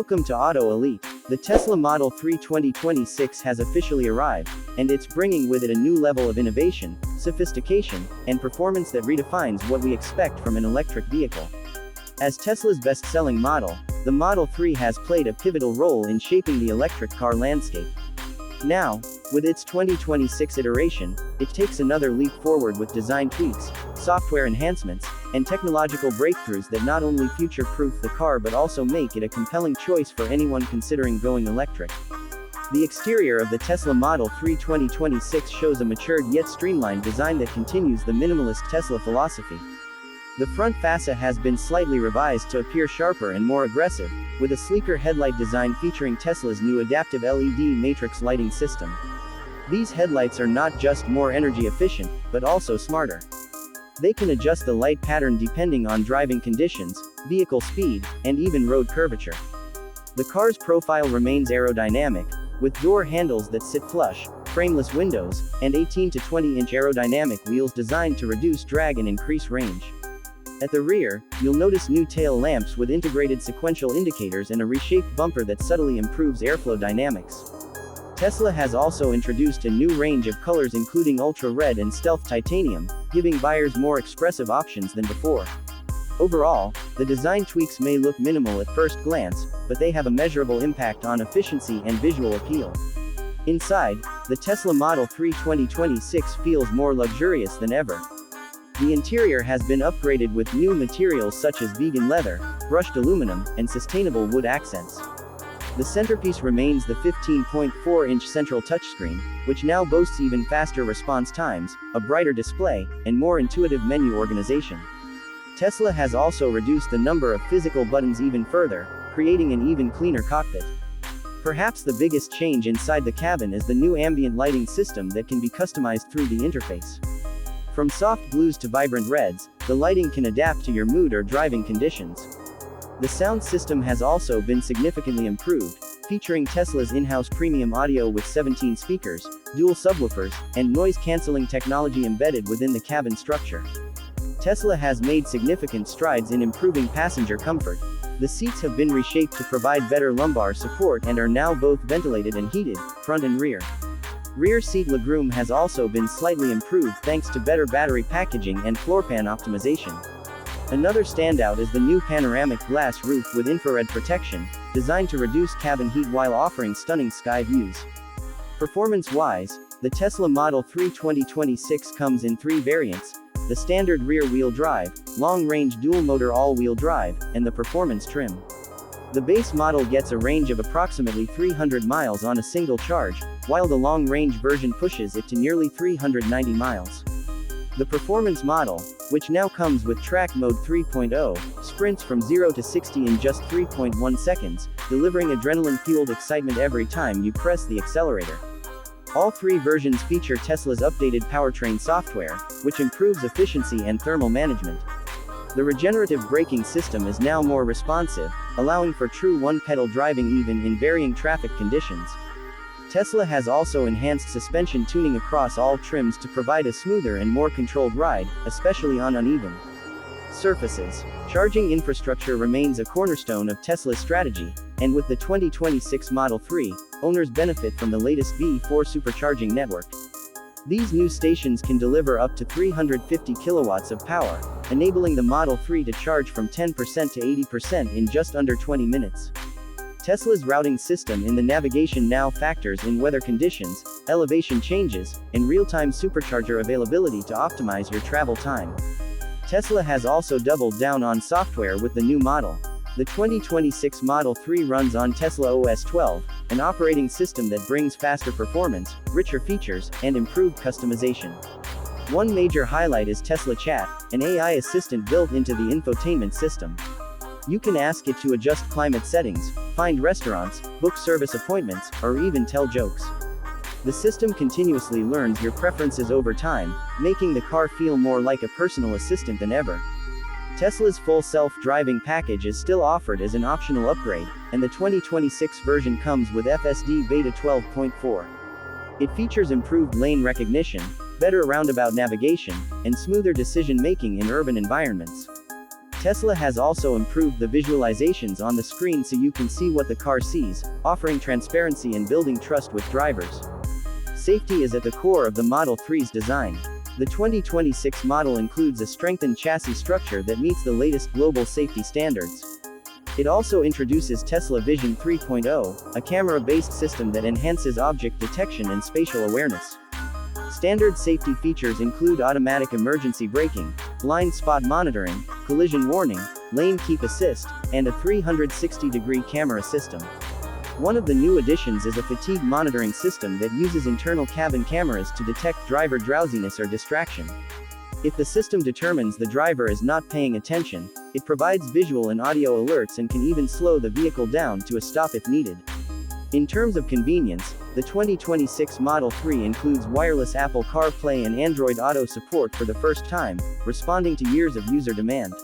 Welcome to Auto Elite. The Tesla Model 3 2026 has officially arrived, and it's bringing with it a new level of innovation, sophistication, and performance that redefines what we expect from an electric vehicle. As Tesla's best-selling model, the Model 3 has played a pivotal role in shaping the electric car landscape. Now, with its 2026 iteration, it takes another leap forward with design tweaks, software enhancements, and technological breakthroughs that not only future-proof the car but also make it a compelling choice for anyone considering going electric. The exterior of the Tesla Model 3 2026 shows a matured yet streamlined design that continues the minimalist Tesla philosophy. The front fascia has been slightly revised to appear sharper and more aggressive, with a sleeker headlight design featuring Tesla's new adaptive LED matrix lighting system. These headlights are not just more energy efficient, but also smarter. They can adjust the light pattern depending on driving conditions, vehicle speed, and even road curvature. The car's profile remains aerodynamic, with door handles that sit flush, frameless windows, and 18 to 20-inch aerodynamic wheels designed to reduce drag and increase range. At the rear, you'll notice new tail lamps with integrated sequential indicators and a reshaped bumper that subtly improves airflow dynamics. Tesla has also introduced a new range of colors including Ultra Red and Stealth Titanium, giving buyers more expressive options than before. Overall, the design tweaks may look minimal at first glance, but they have a measurable impact on efficiency and visual appeal. Inside, the Tesla Model 3 2026 feels more luxurious than ever. The interior has been upgraded with new materials such as vegan leather, brushed aluminum, and sustainable wood accents. The centerpiece remains the 15.4-inch central touchscreen, which now boasts even faster response times, a brighter display, and more intuitive menu organization. Tesla has also reduced the number of physical buttons even further, creating an even cleaner cockpit. Perhaps the biggest change inside the cabin is the new ambient lighting system that can be customized through the interface. From soft blues to vibrant reds, the lighting can adapt to your mood or driving conditions. The sound system has also been significantly improved, featuring Tesla's in-house premium audio with 17 speakers, dual subwoofers, and noise-canceling technology embedded within the cabin structure. Tesla has made significant strides in improving passenger comfort. The seats have been reshaped to provide better lumbar support and are now both ventilated and heated, front and rear. Rear seat legroom has also been slightly improved thanks to better battery packaging and floorpan optimization. Another standout is the new panoramic glass roof with infrared protection, designed to reduce cabin heat while offering stunning sky views. Performance-wise, the Tesla Model 3 2026 comes in three variants: the standard rear-wheel drive, long-range dual-motor all-wheel drive, and the performance trim. The base model gets a range of approximately 300 miles on a single charge, while the long-range version pushes it to nearly 390 miles. The performance model, which now comes with Track Mode 3.0, sprints from 0 to 60 in just 3.1 seconds, delivering adrenaline-fueled excitement every time you press the accelerator. All three versions feature Tesla's updated powertrain software, which improves efficiency and thermal management. The regenerative braking system is now more responsive, allowing for true one-pedal driving even in varying traffic conditions. Tesla has also enhanced suspension tuning across all trims to provide a smoother and more controlled ride, especially on uneven surfaces. Charging infrastructure remains a cornerstone of Tesla's strategy, and with the 2026 Model 3, owners benefit from the latest V4 supercharging network. These new stations can deliver up to 350 kilowatts of power, enabling the Model 3 to charge from 10% to 80% in just under 20 minutes. Tesla's routing system in the navigation now factors in weather conditions, elevation changes, and real-time supercharger availability to optimize your travel time. Tesla has also doubled down on software with the new model. The 2026 Model 3 runs on Tesla OS 12, an operating system that brings faster performance, richer features, and improved customization. One major highlight is Tesla Chat, an AI assistant built into the infotainment system. You can ask it to adjust climate settings, find restaurants, book service appointments, or even tell jokes. The system continuously learns your preferences over time, making the car feel more like a personal assistant than ever. Tesla's full self-driving package is still offered as an optional upgrade, and the 2026 version comes with FSD Beta 12.4. It features improved lane recognition, better roundabout navigation, and smoother decision-making in urban environments. Tesla has also improved the visualizations on the screen so you can see what the car sees, offering transparency and building trust with drivers. Safety is at the core of the Model 3's design. The 2026 model includes a strengthened chassis structure that meets the latest global safety standards. It also introduces Tesla Vision 3.0, a camera-based system that enhances object detection and spatial awareness. Standard safety features include automatic emergency braking, blind spot monitoring, collision warning, lane keep assist, and a 360-degree camera system. One of the new additions is a fatigue monitoring system that uses internal cabin cameras to detect driver drowsiness or distraction. If the system determines the driver is not paying attention, it provides visual and audio alerts and can even slow the vehicle down to a stop if needed. In terms of convenience, the 2026 Model 3 includes wireless Apple CarPlay and Android Auto support for the first time, responding to years of user demand.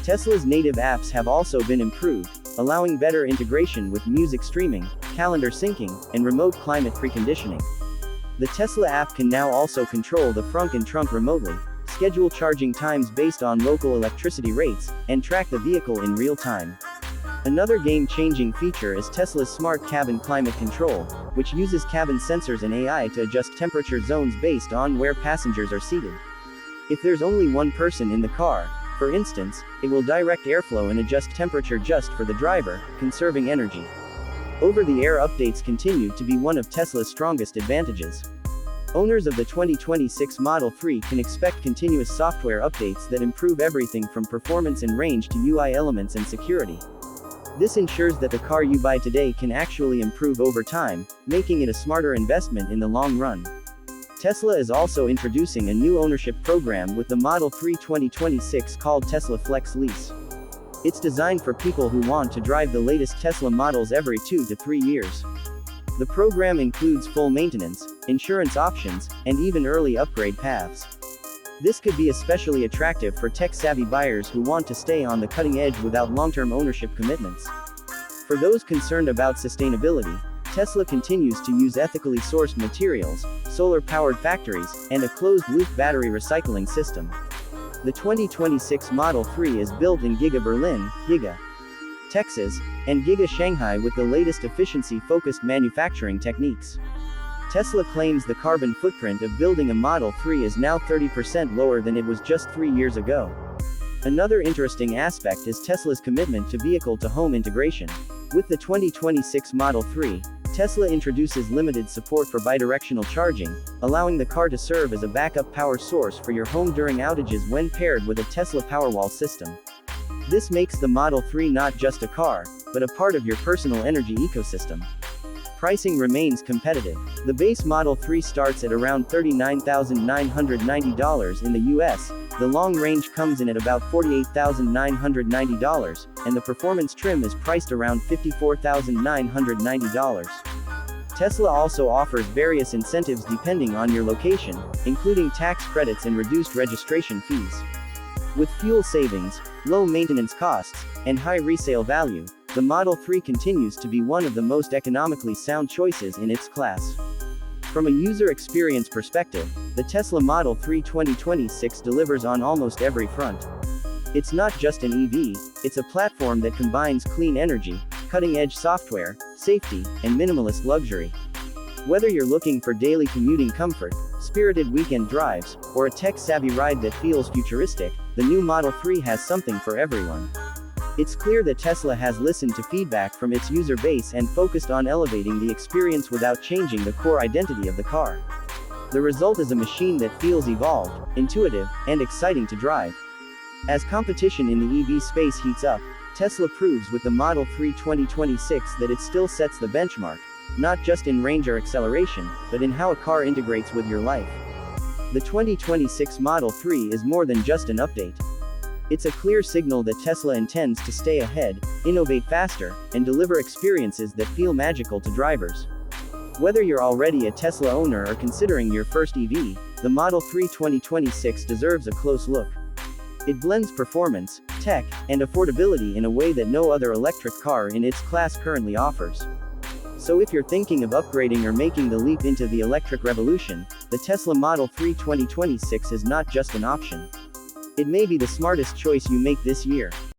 Tesla's native apps have also been improved, allowing better integration with music streaming, calendar syncing, and remote climate preconditioning. The Tesla app can now also control the frunk and trunk remotely, schedule charging times based on local electricity rates, and track the vehicle in real time. Another game-changing feature is Tesla's smart cabin climate control, which uses cabin sensors and AI to adjust temperature zones based on where passengers are seated. If there's only one person in the car, for instance, it will direct airflow and adjust temperature just for the driver, conserving energy. Over-the-air updates continue to be one of Tesla's strongest advantages. Owners of the 2026 Model 3 can expect continuous software updates that improve everything from performance and range to UI elements and security. This ensures that the car you buy today can actually improve over time, making it a smarter investment in the long run. Tesla is also introducing a new ownership program with the Model 3 2026 called Tesla Flex Lease. It's designed for people who want to drive the latest Tesla models every 2 to 3 years. The program includes full maintenance, insurance options, and even early upgrade paths. This could be especially attractive for tech-savvy buyers who want to stay on the cutting edge without long-term ownership commitments. For those concerned about sustainability, Tesla continues to use ethically sourced materials, solar-powered factories, and a closed-loop battery recycling system. The 2026 Model 3 is built in Giga Berlin, Giga Texas, and Giga Shanghai with the latest efficiency-focused manufacturing techniques. Tesla claims the carbon footprint of building a Model 3 is now 30% lower than it was just 3 years ago. Another interesting aspect is Tesla's commitment to vehicle-to-home integration. With the 2026 Model 3, Tesla introduces limited support for bidirectional charging, allowing the car to serve as a backup power source for your home during outages when paired with a Tesla Powerwall system. This makes the Model 3 not just a car, but a part of your personal energy ecosystem. Pricing remains competitive. The base Model 3 starts at around $39,990 in the US, the long range comes in at about $48,990, and the performance trim is priced around $54,990. Tesla also offers various incentives depending on your location, including tax credits and reduced registration fees. With fuel savings, low maintenance costs, and high resale value, the Model 3 continues to be one of the most economically sound choices in its class. From a user experience perspective, the Tesla Model 3 2026 delivers on almost every front. It's not just an EV, it's a platform that combines clean energy, cutting-edge software, safety, and minimalist luxury. Whether you're looking for daily commuting comfort, spirited weekend drives, or a tech-savvy ride that feels futuristic, the new Model 3 has something for everyone. It's clear that Tesla has listened to feedback from its user base and focused on elevating the experience without changing the core identity of the car. The result is a machine that feels evolved, intuitive, and exciting to drive. As competition in the EV space heats up, Tesla proves with the Model 3 2026 that it still sets the benchmark, not just in range or acceleration, but in how a car integrates with your life. The 2026 Model 3 is more than just an update. It's a clear signal that Tesla intends to stay ahead, innovate faster, and deliver experiences that feel magical to drivers. Whether you're already a Tesla owner or considering your first EV, the Model 3 2026 deserves a close look. It blends performance, tech, and affordability in a way that no other electric car in its class currently offers. So if you're thinking of upgrading or making the leap into the electric revolution, the Tesla Model 3 2026 is not just an option. It may be the smartest choice you make this year.